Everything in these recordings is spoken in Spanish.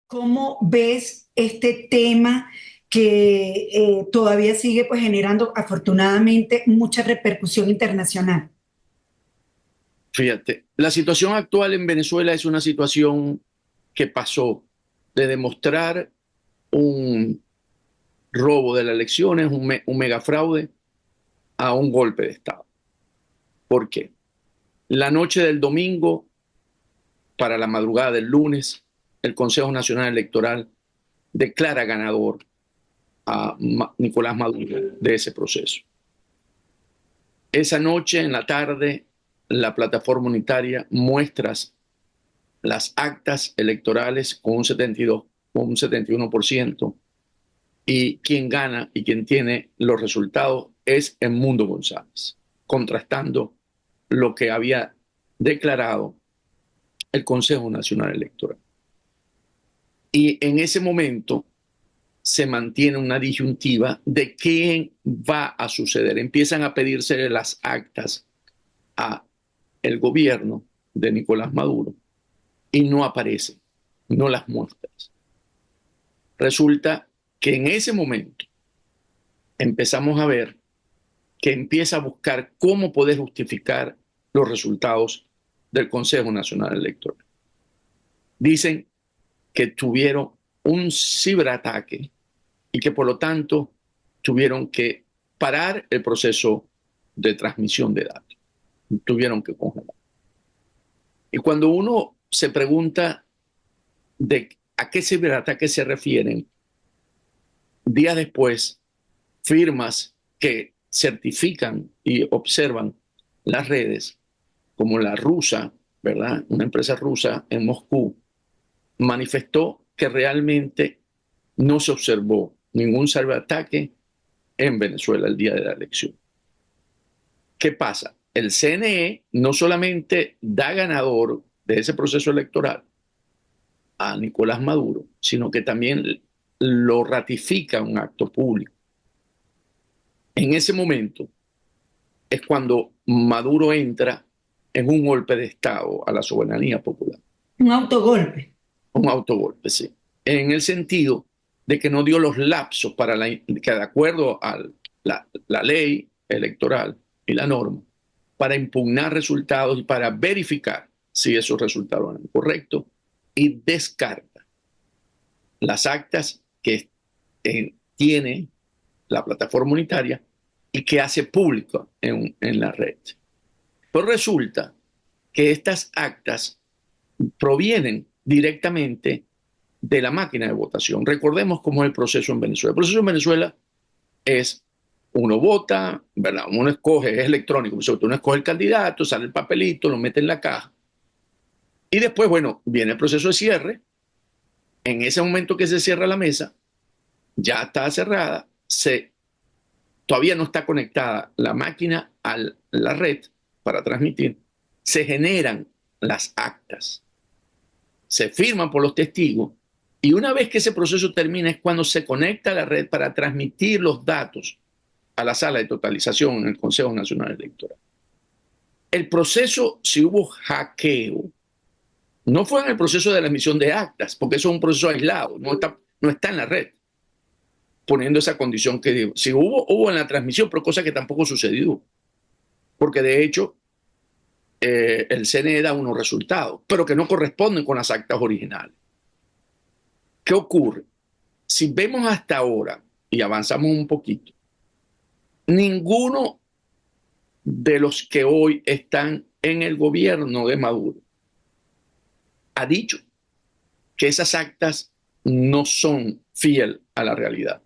¿Cómo ves este tema que todavía sigue pues generando afortunadamente mucha repercusión internacional? Fíjate, la situación actual en Venezuela es una situación que pasó de demostrar un robo de las elecciones, un megafraude, a un golpe de Estado. ¿Por qué? La noche del domingo para la madrugada del lunes, el Consejo Nacional Electoral declara ganador a Nicolás Maduro de ese proceso. Esa noche, en la tarde, la plataforma unitaria muestra las actas electorales con un 72, con un 71%, y quien gana y quien tiene los resultados es Edmundo González, contrastando lo que había declarado el Consejo Nacional Electoral. Y en ese momento se mantiene una disyuntiva de qué va a suceder. Empiezan a pedirse las actas a el gobierno de Nicolás Maduro y no aparecen, no las muestras. Resulta que en ese momento empezamos a ver que empieza a buscar cómo poder justificar los resultados del Consejo Nacional Electoral. Dicen que tuvieron un ciberataque y que por lo tanto tuvieron que parar el proceso de transmisión de datos. Tuvieron que congelar. Y cuando uno se pregunta de a qué ciberataque se refieren, días después, firmas que certifican y observan las redes, como la rusa, ¿verdad? Una empresa rusa en Moscú, manifestó que realmente no se observó ningún ciberataque en Venezuela el día de la elección. ¿Qué pasa? El CNE no solamente da ganador de ese proceso electoral a Nicolás Maduro, sino que también lo ratifica un acto público. En ese momento es cuando Maduro entra en un golpe de Estado a la soberanía popular. Un autogolpe. Un autogolpe, sí. En el sentido de que no dio los lapsos para que de acuerdo a la ley electoral y la norma, para impugnar resultados y para verificar si esos resultados eran correctos, y descarta las actas que tiene la plataforma unitaria y que hace público en la red. Pero resulta que estas actas provienen directamente de la máquina de votación. Recordemos cómo es el proceso en Venezuela. El proceso en Venezuela es: uno vota, ¿verdad? Uno escoge, es electrónico, uno escoge el candidato, sale el papelito, lo mete en la caja. Y después, bueno, viene el proceso de cierre. En ese momento que se cierra la mesa, ya está cerrada, todavía no está conectada la máquina a la red para transmitir, se generan las actas, se firman por los testigos, y una vez que ese proceso termina es cuando se conecta a la red para transmitir los datos a la sala de totalización en el Consejo Nacional Electoral. El proceso, si hubo hackeo, no fue en el proceso de la emisión de actas, porque eso es un proceso aislado, no está en la red, poniendo esa condición que digo. Si hubo en la transmisión, pero cosa que tampoco sucedió, porque de hecho el CNE da unos resultados, pero que no corresponden con las actas originales. ¿Qué ocurre? Si vemos hasta ahora y avanzamos un poquito, ninguno de los que hoy están en el gobierno de Maduro ha dicho que esas actas no son fiel a la realidad.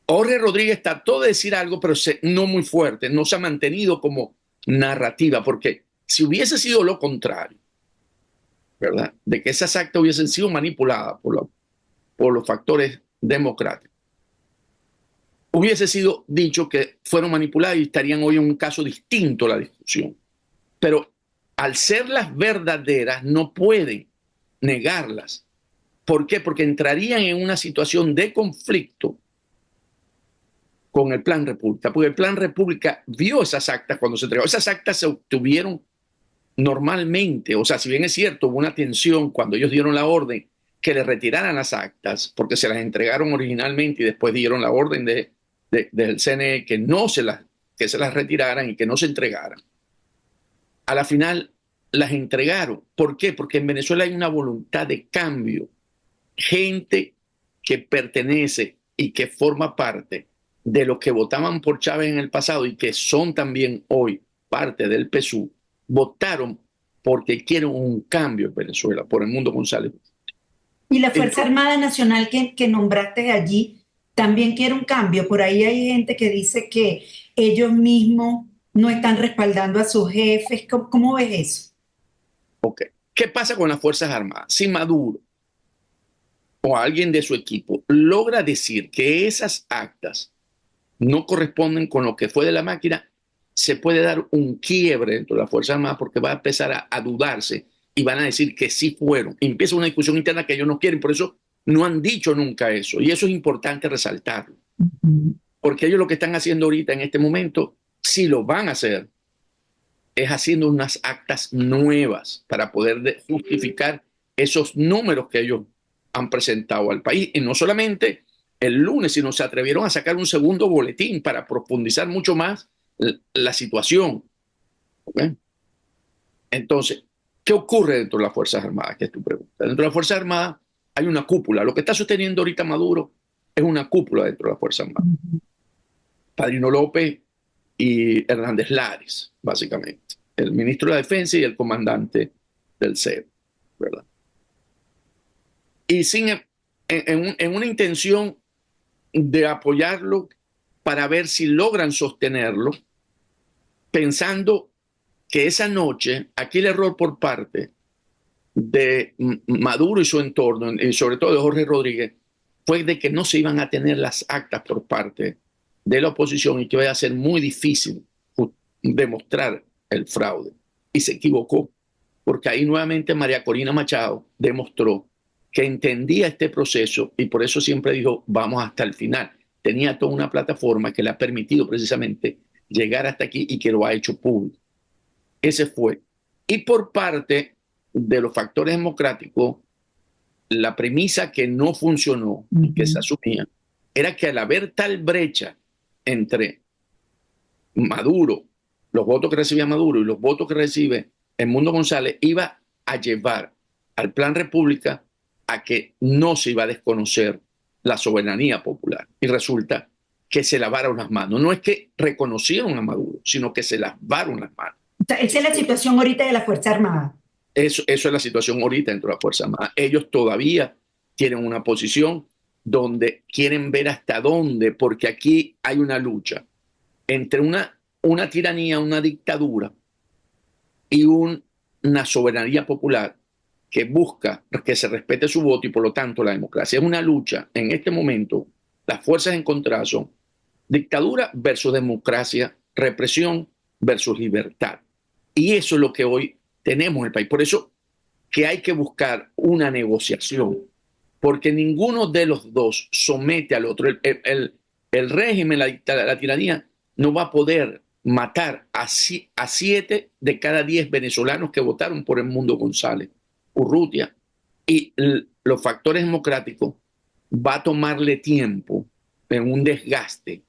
Jorge Rodríguez trató de decir algo, pero no muy fuerte, no se ha mantenido como narrativa, porque si hubiese sido lo contrario, ¿verdad? De que esas actas hubiesen sido manipuladas por los factores democráticos, hubiese sido dicho que fueron manipuladas y estarían hoy en un caso distinto la discusión. Pero al ser las verdaderas, no pueden negarlas. ¿Por qué? Porque entrarían en una situación de conflicto con el Plan República, porque el Plan República vio esas actas cuando se entregó. Esas actas se obtuvieron normalmente, o sea, si bien es cierto, hubo una tensión cuando ellos dieron la orden que le retiraran las actas, porque se las entregaron originalmente y después dieron la orden del CNE que se las retiraran y que no se entregaran. A la final las entregaron. ¿Por qué? Porque en Venezuela hay una voluntad de cambio. Gente que pertenece y que forma parte de los que votaban por Chávez en el pasado y que son también hoy parte del PSUV, votaron porque quieren un cambio en Venezuela, por el Mundo González. Y la Fuerza Entonces, Armada Nacional que nombraste allí también quiere un cambio. Por ahí hay gente que dice que ellos mismos no están respaldando a sus jefes. ¿Cómo ves eso? ok. ¿Qué pasa con las Fuerzas Armadas? Si Maduro o alguien de su equipo logra decir que esas actas no corresponden con lo que fue de la máquina, se puede dar un quiebre dentro de las Fuerzas Armadas porque va a empezar a dudarse y van a decir que sí fueron. Y empieza una discusión interna que ellos no quieren, por eso no han dicho nunca eso. Y eso es importante resaltarlo, Ujú. porque ellos lo que están haciendo ahorita en este momento, si lo van a hacer, es haciendo unas actas nuevas para poder justificar esos números que ellos han presentado al país. Y no solamente el lunes, sino se atrevieron a sacar un segundo boletín para profundizar mucho más la situación. ¿Okay? Entonces, ¿qué ocurre dentro de las Fuerzas Armadas? Que es tu pregunta. Dentro de las Fuerzas Armadas hay una cúpula. Lo que está sosteniendo ahorita Maduro es una cúpula dentro de las Fuerzas Armadas. Padrino López y Hernández Lares, básicamente. El ministro de la Defensa y el comandante del CEP, ¿verdad? Y en una intención de apoyarlo para ver si logran sostenerlo, pensando que esa noche, aquí el error por parte de Maduro y su entorno, y sobre todo de Jorge Rodríguez, fue de que no se iban a tener las actas por parte de la oposición y que iba a ser muy difícil demostrar el fraude. Y se equivocó, porque ahí nuevamente María Corina Machado demostró que entendía este proceso y por eso siempre dijo, vamos hasta el final. Tenía toda una plataforma que le ha permitido precisamente llegar hasta aquí y que lo ha hecho público. Ese fue. Y por parte de los factores democráticos, la premisa que no funcionó y que se Ujú. asumía era que al haber tal brecha entre Maduro, los votos que recibía Maduro y los votos que recibe el Mundo González, iba a llevar al Plan República a que no se iba a desconocer la soberanía popular. Y resulta que se lavaron las manos. No es que reconocieron a Maduro, sino que se lavaron las manos. O sea, esa es la situación ahorita de la Fuerza Armada. Eso es la situación ahorita dentro de la Fuerza Armada. Ellos todavía tienen una posición donde quieren ver hasta dónde, porque aquí hay una lucha entre una tiranía, una dictadura y una soberanía popular que busca que se respete su voto y por lo tanto la democracia. Es una lucha en este momento, las fuerzas encontradas son dictadura versus democracia, represión versus libertad. Y eso es lo que hoy tenemos en el país. Por eso que hay que buscar una negociación, porque ninguno de los dos somete al otro. El régimen, la tiranía, no va a poder matar a 7 de cada 10 venezolanos que votaron por el Mundo González, Urrutia. Y los factores democráticos va a tomarle tiempo en un desgaste,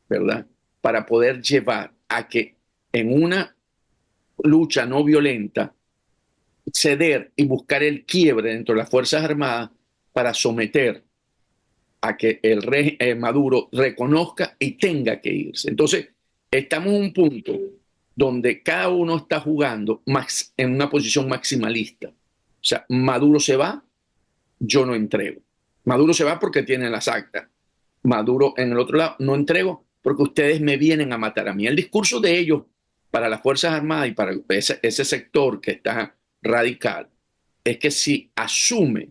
¿verdad? Para poder llevar a que en una lucha no violenta ceder y buscar el quiebre dentro de las Fuerzas Armadas para someter a que el rey Maduro reconozca y tenga que irse. Entonces, estamos en un punto donde cada uno está jugando en una posición maximalista. O sea, Maduro se va, yo no entrego. Maduro se va porque tiene las actas. Maduro en el otro lado, no entrego porque ustedes me vienen a matar a mí. El discurso de ellos para las Fuerzas Armadas y para ese sector que está radical es que si asume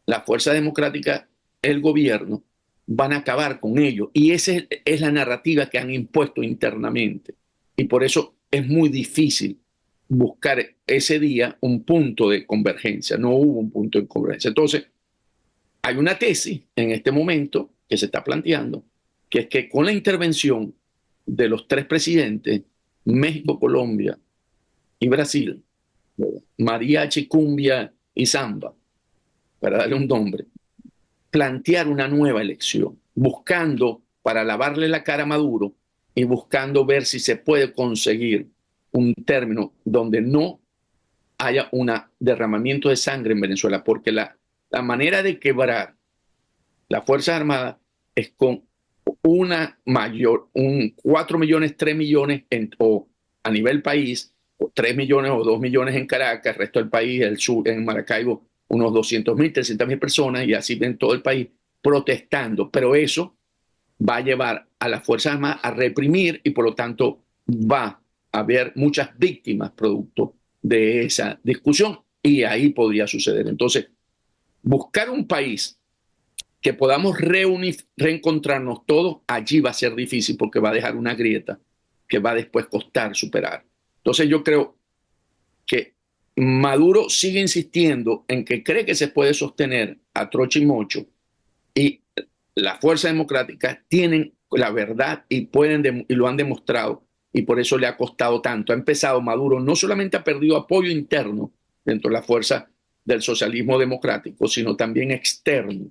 la fuerza democrática el gobierno, van a acabar con ellos. Y esa es la narrativa que han impuesto internamente. Y por eso es muy difícil buscar ese día un punto de convergencia. No hubo un punto de convergencia. Entonces, hay una tesis en este momento que se está planteando, que es que con la intervención de los 3 presidentes, México, Colombia y Brasil, mariachi, cumbia y samba, para darle un nombre, plantear una nueva elección, buscando para lavarle la cara a Maduro y buscando ver si se puede conseguir un término donde no haya un derramamiento de sangre en Venezuela, porque la manera de quebrar las Fuerzas Armadas es con un 4 millones, 3 millones o a nivel país, o 3 millones o 2 millones en Caracas, el resto del país, el sur, en Maracaibo, unos 200.000, 300.000 personas y así en todo el país protestando. Pero eso va a llevar a las Fuerzas Armadas a reprimir y por lo tanto va a haber muchas víctimas producto de esa discusión y ahí podría suceder. Entonces, buscar un país que podamos reencontrarnos todos, allí va a ser difícil porque va a dejar una grieta que va a después costar superar. Entonces yo creo que Maduro sigue insistiendo en que cree que se puede sostener a troche y mocho y las fuerzas democráticas tienen la verdad y, y lo han demostrado y por eso le ha costado tanto. Ha empezado Maduro, no solamente ha perdido apoyo interno dentro de la fuerza del socialismo democrático, sino también externo.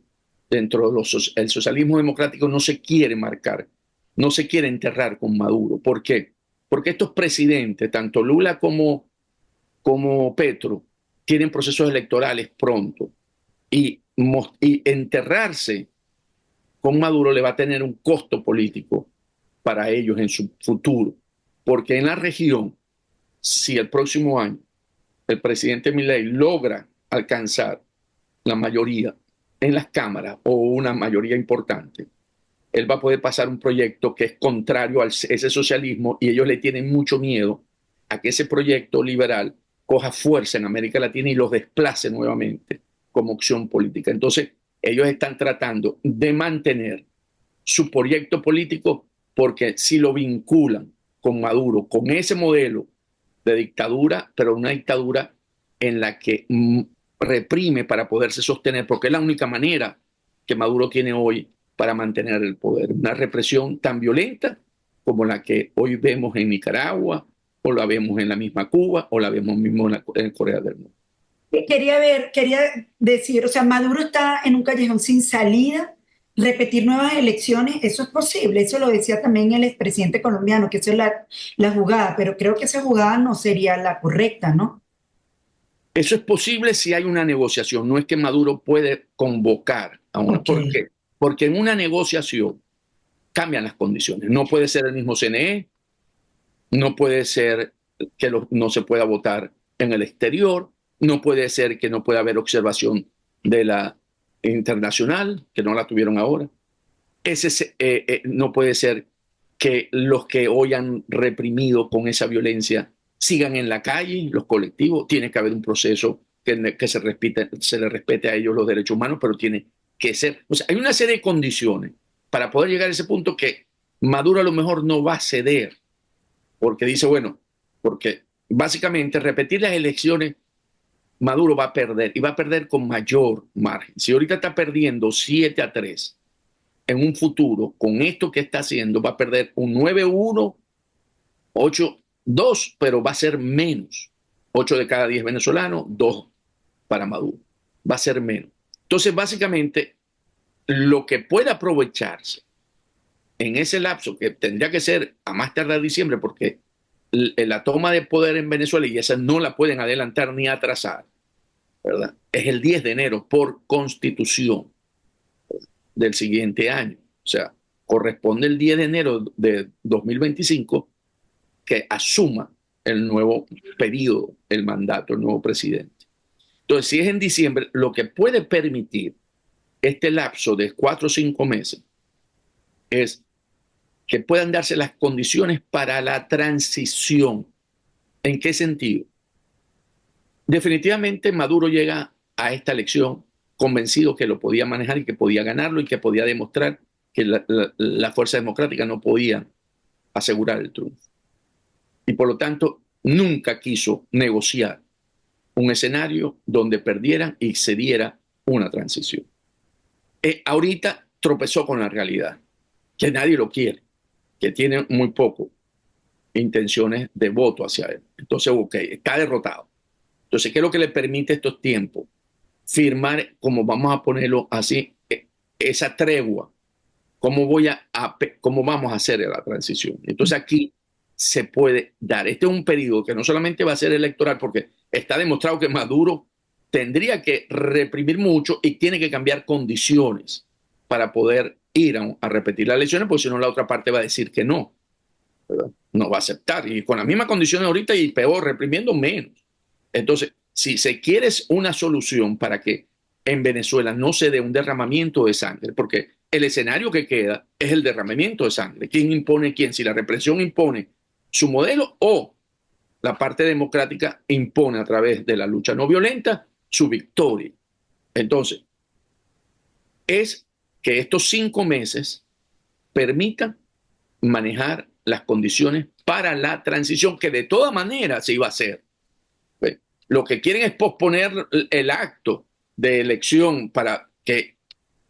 Dentro del socialismo democrático no se quiere marcar, no se quiere enterrar con Maduro. ¿Por qué? Porque estos presidentes, tanto Lula como Petro, tienen procesos electorales pronto y enterrarse con Maduro le va a tener un costo político para ellos en su futuro. Porque en la región, si el próximo año el presidente Milei logra alcanzar la mayoría en las cámaras o una mayoría importante, él va a poder pasar un proyecto que es contrario a ese socialismo y ellos le tienen mucho miedo a que ese proyecto liberal coja fuerza en América Latina y los desplace nuevamente como opción política. Entonces, ellos están tratando de mantener su proyecto político porque si lo vinculan con Maduro, con ese modelo de dictadura, pero una dictadura en la que reprime para poderse sostener, porque es la única manera que Maduro tiene hoy para mantener el poder. Una represión tan violenta como la que hoy vemos en Nicaragua, o la vemos en la misma Cuba, o la vemos mismo en Corea del Norte. Quería decir, o sea, Maduro está en un callejón sin salida, repetir nuevas elecciones, eso es posible, eso lo decía también el expresidente colombiano, que eso es la jugada, pero creo que esa jugada no sería la correcta, ¿no? Eso es posible si hay una negociación, no es que Maduro puede convocar a una. Ok, ¿Por qué? Porque en una negociación cambian las condiciones. No puede ser el mismo CNE, no puede ser que no se pueda votar en el exterior, no puede ser que no pueda haber observación de la internacional, que no la tuvieron ahora. No puede ser que los que hoy han reprimido con esa violencia sigan en la calle, los colectivos. Tiene que haber un proceso que se le respete a ellos los derechos humanos, pero tiene que ser. O sea, hay una serie de condiciones para poder llegar a ese punto que Maduro a lo mejor no va a ceder, porque dice, bueno, porque básicamente repetir las elecciones, Maduro va a perder y va a perder con mayor margen. Si ahorita está perdiendo 7-3, en un futuro, con esto que está haciendo, va a perder un 9-1, 8-2, pero va a ser menos. 8 de cada 10 venezolanos, 2 para Maduro. Va a ser menos. Entonces, básicamente, lo que puede aprovecharse en ese lapso, que tendría que ser a más tardar diciembre, porque la toma de poder en Venezuela, y esa no la pueden adelantar ni atrasar, ¿verdad? Es el 10 de enero por constitución del siguiente año. O sea, corresponde el 10 de enero de 2025 que asuma el nuevo periodo, el mandato, el nuevo presidente. Entonces, si es en diciembre, lo que puede permitir este lapso de 4 o 5 meses es que puedan darse las condiciones para la transición. ¿En qué sentido? Definitivamente Maduro llega a esta elección convencido que lo podía manejar y que podía ganarlo y que podía demostrar que la fuerza democrática no podía asegurar el triunfo. Y por lo tanto, nunca quiso negociar un escenario donde perdieran y se diera una transición. Ahorita tropezó con la realidad, que nadie lo quiere, que tiene muy poco intenciones de voto hacia él. Entonces, ok, está derrotado. Entonces, ¿qué es lo que le permite estos tiempos? firmar, como vamos a ponerlo así, esa tregua. ¿Cómo vamos a hacer la transición? Entonces aquí se puede dar. Este es un periodo que no solamente va a ser electoral, porque está demostrado que Maduro tendría que reprimir mucho y tiene que cambiar condiciones para poder ir a repetir las elecciones, porque si no la otra parte va a decir que no, ¿verdad? No va a aceptar. Y con las mismas condiciones ahorita y peor, reprimiendo menos. Entonces, si se quiere una solución para que en Venezuela no se dé un derramamiento de sangre, porque el escenario que queda es el derramamiento de sangre. ¿Quién impone quién? Si la represión impone su modelo o la parte democrática impone a través de la lucha no violenta su victoria. Entonces, es que estos 5 meses permitan manejar las condiciones para la transición que de toda manera se iba a hacer. Lo que quieren es posponer el acto de elección para que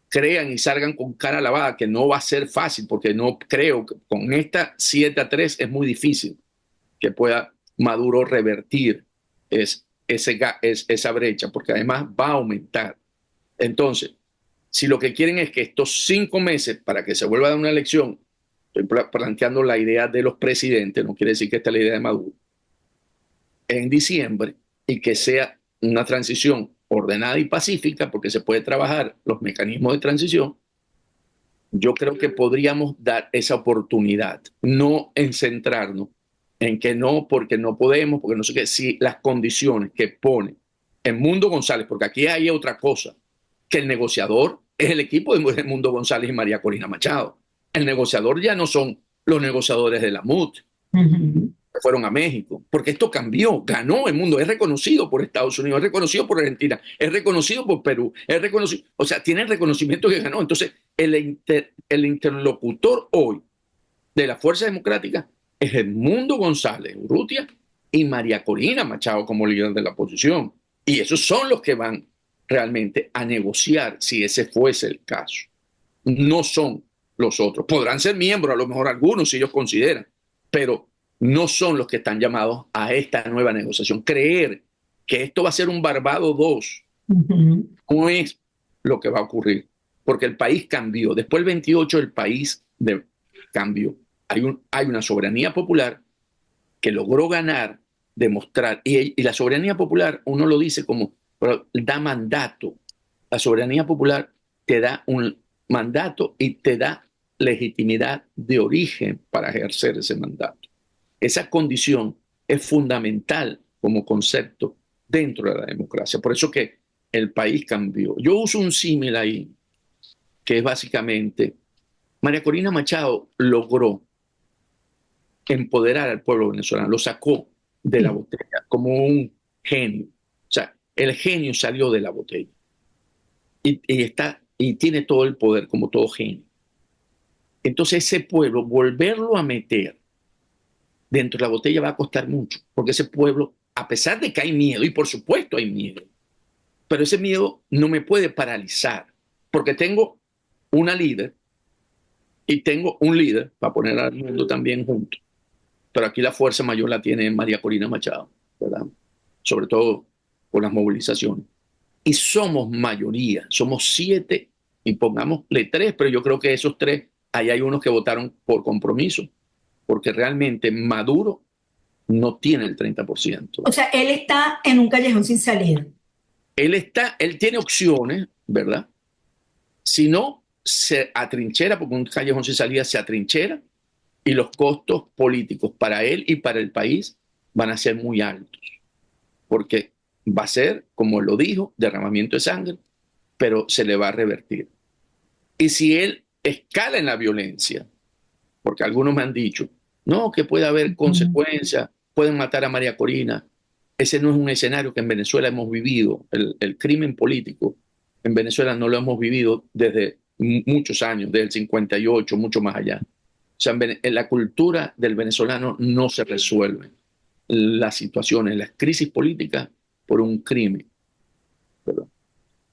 crean y salgan con cara lavada, que no va a ser fácil, porque no creo que con esta 7-3 es muy difícil que pueda Maduro revertir esa brecha, porque además va a aumentar. Entonces, si lo que quieren es que estos 5 meses, para que se vuelva a dar una elección, estoy planteando la idea de los presidentes, no quiere decir que esta es la idea de Maduro, en diciembre, y que sea una transición ordenada y pacífica, porque se puede trabajar los mecanismos de transición, yo creo que podríamos dar esa oportunidad, no en centrarnos en que no, porque no podemos, porque no sé qué, si las condiciones que pone el Mundo González, porque aquí hay otra cosa, que el negociador es el equipo de Mundo González y María Corina Machado. El negociador ya no son los negociadores de la MUT, que fueron a México, porque esto cambió, ganó el mundo, es reconocido por Estados Unidos, es reconocido por Argentina, es reconocido por Perú, es reconocido, o sea, tiene el reconocimiento que ganó. Entonces, el interlocutor hoy de la Fuerza Democrática es el Mundo González Urrutia y María Corina Machado como líder de la oposición. Y esos son los que van realmente a negociar si ese fuese el caso. No son los otros. Podrán ser miembros, a lo mejor algunos, si ellos consideran, pero no son los que están llamados a esta nueva negociación. Creer que esto va a ser un Barbados 2 no es lo que va a ocurrir, porque el país cambió. Después del 28 el país cambió. Hay una soberanía popular que logró ganar, demostrar, y la soberanía popular, uno lo dice como, pero da mandato. La soberanía popular te da un mandato y te da legitimidad de origen para ejercer ese mandato. Esa condición es fundamental como concepto dentro de la democracia. Por eso que el país cambió. Yo uso un símil ahí, que es básicamente, María Corina Machado logró empoderar al pueblo venezolano, lo sacó de la botella como un genio. O sea, el genio salió de la botella y tiene todo el poder como todo genio. Entonces ese pueblo, volverlo a meter dentro de la botella va a costar mucho, porque ese pueblo, a pesar de que hay miedo, y por supuesto hay miedo, pero ese miedo no me puede paralizar, porque tengo una líder y tengo un líder, para poner al mundo también junto, pero aquí la fuerza mayor la tiene María Corina Machado, ¿verdad? Sobre todo con las movilizaciones. Y somos mayoría, somos 7, y pongámosle 3, pero yo creo que esos 3, ahí hay unos que votaron por compromiso, porque realmente Maduro no tiene el 30%. O sea, él está en un callejón sin salida. Él tiene opciones, ¿verdad? Si no, se atrinchera, porque un callejón sin salida se atrinchera, y los costos políticos para él y para el país van a ser muy altos, porque va a ser, como lo dijo, derramamiento de sangre, pero se le va a revertir. Y si él escala en la violencia, porque algunos me han dicho, no, que puede haber consecuencias, pueden matar a María Corina. Ese no es un escenario que en Venezuela hemos vivido. El crimen político en Venezuela no lo hemos vivido desde muchos años, desde el 58, mucho más allá. O sea, en la cultura del venezolano no se resuelven las situaciones, las crisis políticas por un crimen, ¿verdad?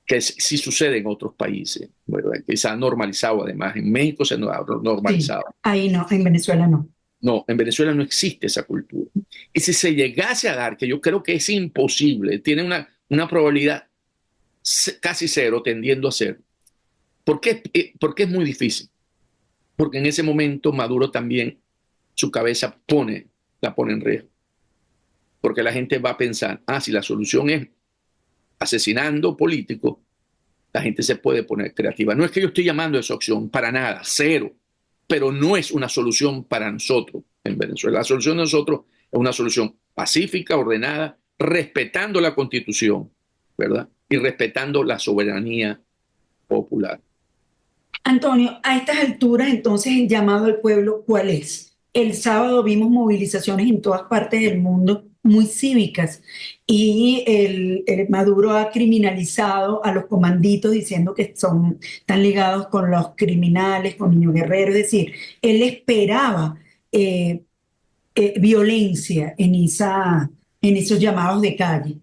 Que sí sucede en otros países, ¿verdad? Que se ha normalizado además. En México se ha normalizado. Sí, ahí no, en Venezuela no. No, en Venezuela no existe esa cultura. Y si se llegase a dar, que yo creo que es imposible, tiene una probabilidad casi cero, tendiendo a cero. ¿Por qué? Porque es muy difícil. Porque en ese momento Maduro también, su cabeza la pone en riesgo. Porque la gente va a pensar, si la solución es asesinando políticos, la gente se puede poner creativa. No es que yo estoy llamando a esa opción, para nada, cero. Pero no es una solución para nosotros en Venezuela. La solución de nosotros es una solución pacífica, ordenada, respetando la Constitución, ¿verdad? Y respetando la soberanía popular. Antonio, a estas alturas, entonces, el llamado al pueblo, ¿cuál es? El sábado vimos movilizaciones en todas partes del mundo muy cívicas y el Maduro ha criminalizado a los comanditos diciendo que están ligados con los criminales, con Niño Guerrero. Es decir, él esperaba eh, violencia en esos llamados de calle.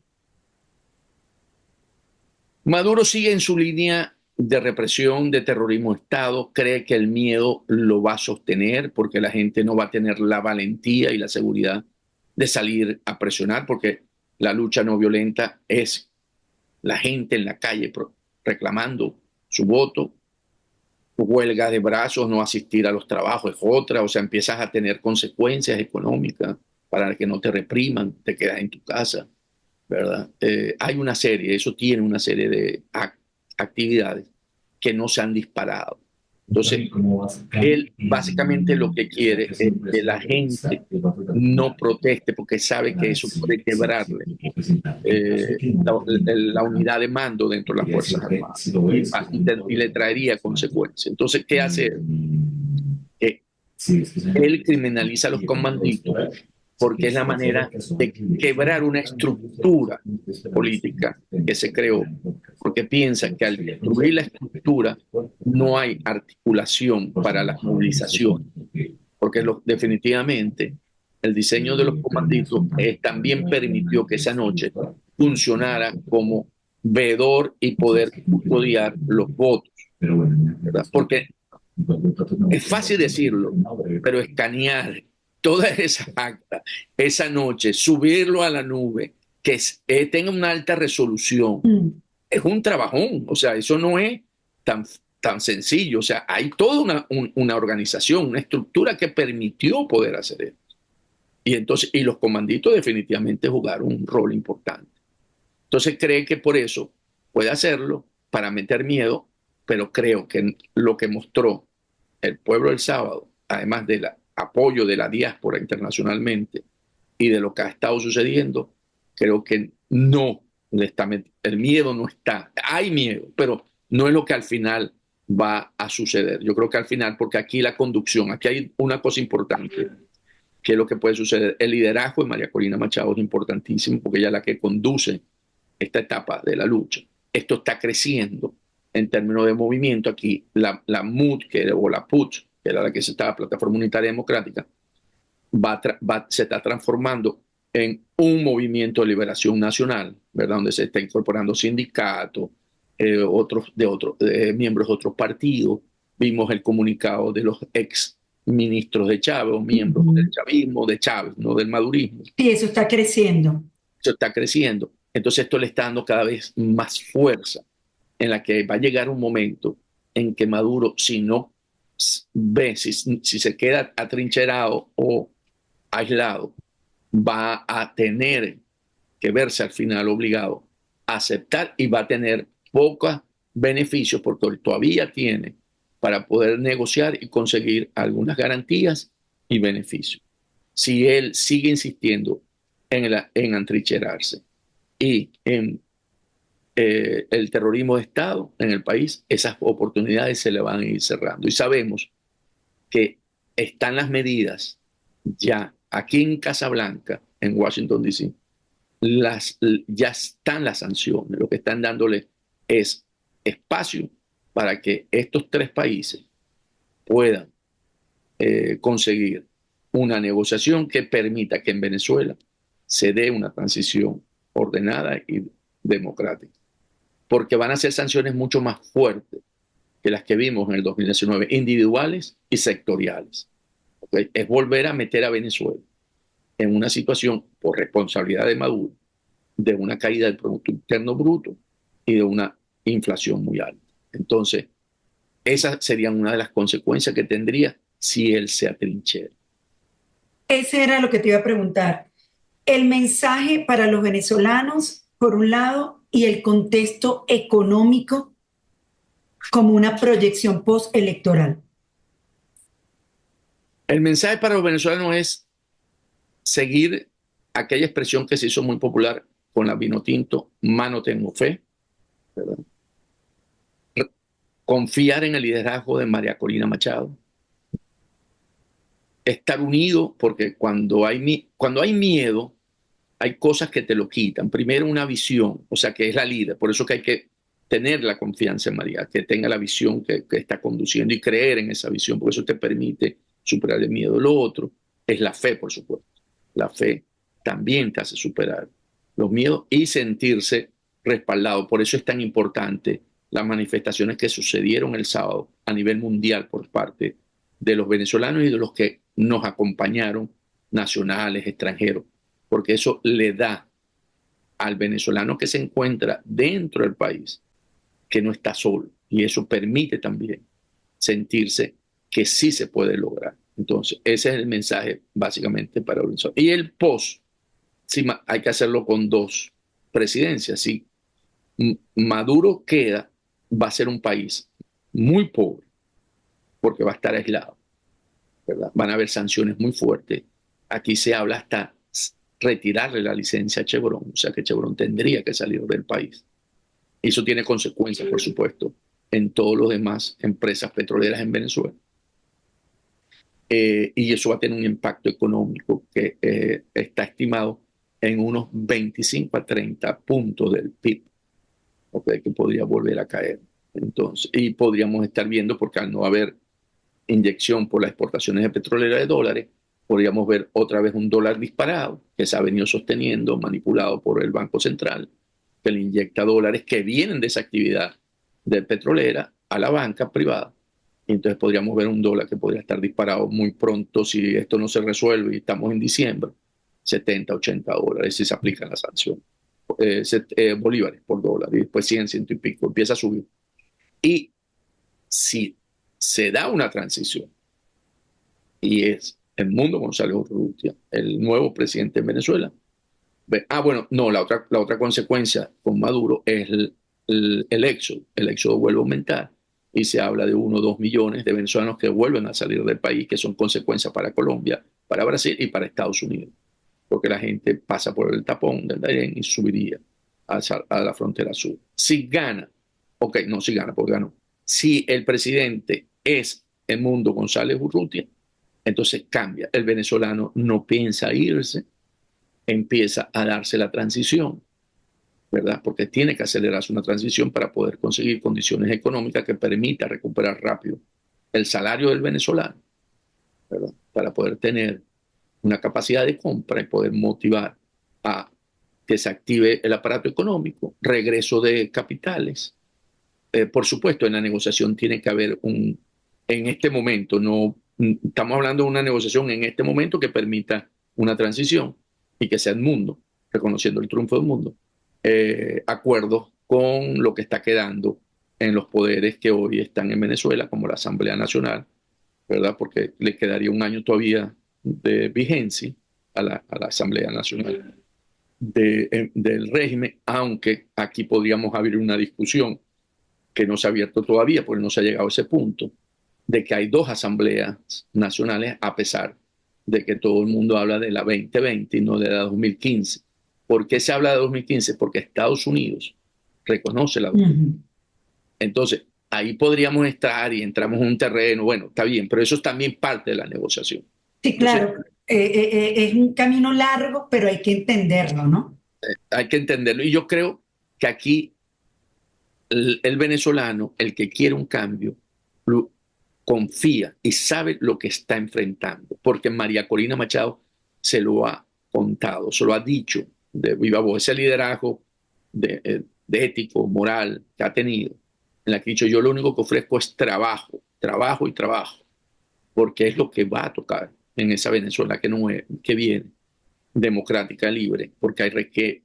Maduro sigue en su línea de represión, de terrorismo de Estado, cree que el miedo lo va a sostener porque la gente no va a tener la valentía y la seguridad de salir a presionar, porque la lucha no violenta es la gente en la calle reclamando su voto, huelga de brazos, no asistir a los trabajos es otra, o sea, empiezas a tener consecuencias económicas para que no te repriman, te quedas en tu casa, ¿verdad? Hay una serie, eso tiene una serie de actividades que no se han disparado. Entonces, él básicamente lo que quiere es que la gente no proteste porque sabe que eso puede quebrarle la unidad de mando dentro de las Fuerzas Armadas y le traería consecuencias. Entonces, ¿qué hace él? Él criminaliza a los comanditos porque es la manera de quebrar una estructura política que se creó, porque piensa que al destruir la estructura no hay articulación para las movilizaciones, porque definitivamente el diseño de los comanditos también permitió que esa noche funcionara como veedor y poder custodiar los votos, ¿verdad? Porque es fácil decirlo, pero escanear toda esa acta, esa noche, subirlo a la nube, que tenga una alta resolución, es un trabajón. O sea, eso no es tan sencillo. O sea, hay toda una organización, una estructura que permitió poder hacer esto. Y entonces, y los comanditos definitivamente jugaron un rol importante. Entonces cree que por eso puede hacerlo para meter miedo, pero creo que lo que mostró el pueblo el sábado, además del apoyo de la diáspora internacionalmente y de lo que ha estado sucediendo, creo que no le está el miedo no está. Hay miedo, pero no es lo que al final va a suceder. Yo creo que al final, porque aquí la conducción, aquí hay una cosa importante, que es lo que puede suceder. El liderazgo de María Corina Machado es importantísimo porque ella es la que conduce esta etapa de la lucha. Esto está creciendo en términos de movimiento. Aquí la MUD, o la PUT, que era la que se estaba, Plataforma Unitaria Democrática, se está transformando en un movimiento de liberación nacional, ¿verdad? Donde se está incorporando sindicatos, miembros de otros partidos. Vimos el comunicado de los ex ministros de Chávez, o miembros del chavismo, de Chávez, no del madurismo. Sí, eso está creciendo. Eso está creciendo. Entonces esto le está dando cada vez más fuerza, en la que va a llegar un momento en que Maduro, si no ve, si se queda atrincherado o aislado, va a tener que verse al final obligado a aceptar y va a tener pocos beneficios porque todavía tiene para poder negociar y conseguir algunas garantías y beneficios. Si él sigue insistiendo en atrincherarse y en el terrorismo de Estado en el país, esas oportunidades se le van a ir cerrando. Y sabemos que están las medidas ya aquí en Casablanca, en Washington, D.C., ya están las sanciones. Lo que están dándole es espacio para que estos tres países puedan conseguir una negociación que permita que en Venezuela se dé una transición ordenada y democrática. Porque van a ser sanciones mucho más fuertes que las que vimos en el 2019, individuales y sectoriales. ¿Okay? Es volver a meter a Venezuela en una situación, por responsabilidad de Maduro, de una caída del Producto Interno Bruto y de una inflación muy alta. Entonces, esas serían una de las consecuencias que tendría si él se atrinchera. Ese era lo que te iba a preguntar. El mensaje para los venezolanos, por un lado, y el contexto económico como una proyección postelectoral. El mensaje para los venezolanos es seguir aquella expresión que se hizo muy popular con la vino tinto, mano tengo fe, ¿verdad? Confiar en el liderazgo de María Corina Machado, estar unido, porque cuando hay miedo, hay cosas que te lo quitan. Primero, una visión, o sea, que es la líder. Por eso que hay que tener la confianza en María, que tenga la visión que está conduciendo y creer en esa visión, porque eso te permite superar el miedo. Lo otro es la fe, por supuesto. La fe también te hace superar los miedos y sentirse respaldado. Por eso es tan importante las manifestaciones que sucedieron el sábado a nivel mundial por parte de los venezolanos y de los que nos acompañaron, nacionales, extranjeros, porque eso le da al venezolano que se encuentra dentro del país que no está solo, y eso permite también sentirse que sí se puede lograr. Entonces, ese es el mensaje básicamente para Venezuela. Y el post, sí, hay que hacerlo con dos presidencias. Si Maduro queda, va a ser un país muy pobre, porque va a estar aislado, ¿verdad? Van a haber sanciones muy fuertes. Aquí se habla hasta retirarle la licencia a Chevron, o sea que Chevron tendría que salir del país. Y eso tiene consecuencias, por supuesto, en todas las demás empresas petroleras en Venezuela. Y eso va a tener un impacto económico que está estimado en unos 25 a 30 puntos del PIB, ¿okay? Que podría volver a caer. Entonces, y podríamos estar viendo, porque al no haber inyección por las exportaciones de petrolera de dólares, podríamos ver otra vez un dólar disparado que se ha venido sosteniendo, manipulado por el Banco Central, que le inyecta dólares que vienen de esa actividad de petrolera a la banca privada. Y entonces podríamos ver un dólar que podría estar disparado muy pronto si esto no se resuelve y estamos en diciembre, 70, 80 dólares si se aplica la sanción. Bolívares por dólar y después 100, ciento y pico, empieza a subir. Y si se da una transición y es Edmundo González Urrutia el nuevo presidente de Venezuela. Bueno, no, la otra consecuencia con Maduro es el éxodo. El éxodo vuelve a aumentar y se habla de 1 o 2 millones de venezolanos que vuelven a salir del país, que son consecuencias para Colombia, para Brasil y para Estados Unidos, porque la gente pasa por el tapón del Darién y subiría a la frontera sur. Si gana, ok, no si gana, porque ganó. Si el presidente es Edmundo González Urrutia, entonces cambia. El venezolano no piensa irse, empieza a darse la transición, ¿verdad? Porque tiene que acelerarse una transición para poder conseguir condiciones económicas que permita recuperar rápido el salario del venezolano, ¿verdad? Para poder tener una capacidad de compra y poder motivar a que se active el aparato económico, regreso de capitales. Por supuesto, en la negociación tiene que haber en este momento, no estamos hablando de una negociación en este momento que permita una transición y que sea el mundo, reconociendo el triunfo del mundo, acuerdos con lo que está quedando en los poderes que hoy están en Venezuela, como la Asamblea Nacional, ¿verdad? Porque le quedaría un año todavía de vigencia a la Asamblea Nacional del régimen, aunque aquí podríamos abrir una discusión que no se ha abierto todavía, porque no se ha llegado a ese punto, de que hay dos asambleas nacionales, a pesar de que todo el mundo habla de la 2020 y no de la 2015. ¿Por qué se habla de 2015? Porque Estados Unidos reconoce la 2015. Entonces, ahí podríamos estar y entramos en un terreno, bueno, está bien, pero eso es también parte de la negociación. Sí, Entonces, claro, es un camino largo, pero hay que entenderlo, ¿no? hay que entenderlo. Y yo creo que aquí el venezolano, el que quiere un cambio, confía y sabe lo que está enfrentando, porque María Corina Machado se lo ha contado, se lo ha dicho de viva voz, ese liderazgo de ético, moral que ha tenido, en la que ha dicho yo lo único que ofrezco es trabajo, trabajo y trabajo, porque es lo que va a tocar en esa Venezuela que, no es, que viene democrática, libre, porque hay que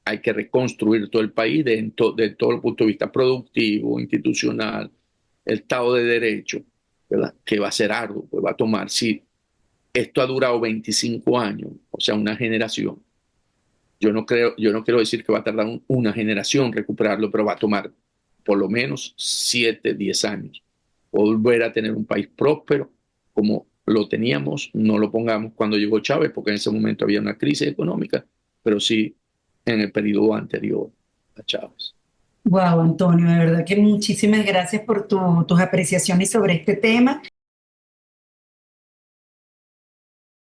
hay que reconstruir todo el país de todo el punto de vista productivo, institucional, el Estado de Derecho, ¿verdad? Que va a ser arduo, pues va a tomar, si esto ha durado 25 años, o sea, una generación. Yo no quiero decir que va a tardar una generación recuperarlo, pero va a tomar por lo menos 7, 10 años. Volver a tener un país próspero como lo teníamos, no lo pongamos cuando llegó Chávez, porque en ese momento había una crisis económica, pero sí en el periodo anterior a Chávez. Wow, Antonio, de verdad que muchísimas gracias por tus apreciaciones sobre este tema.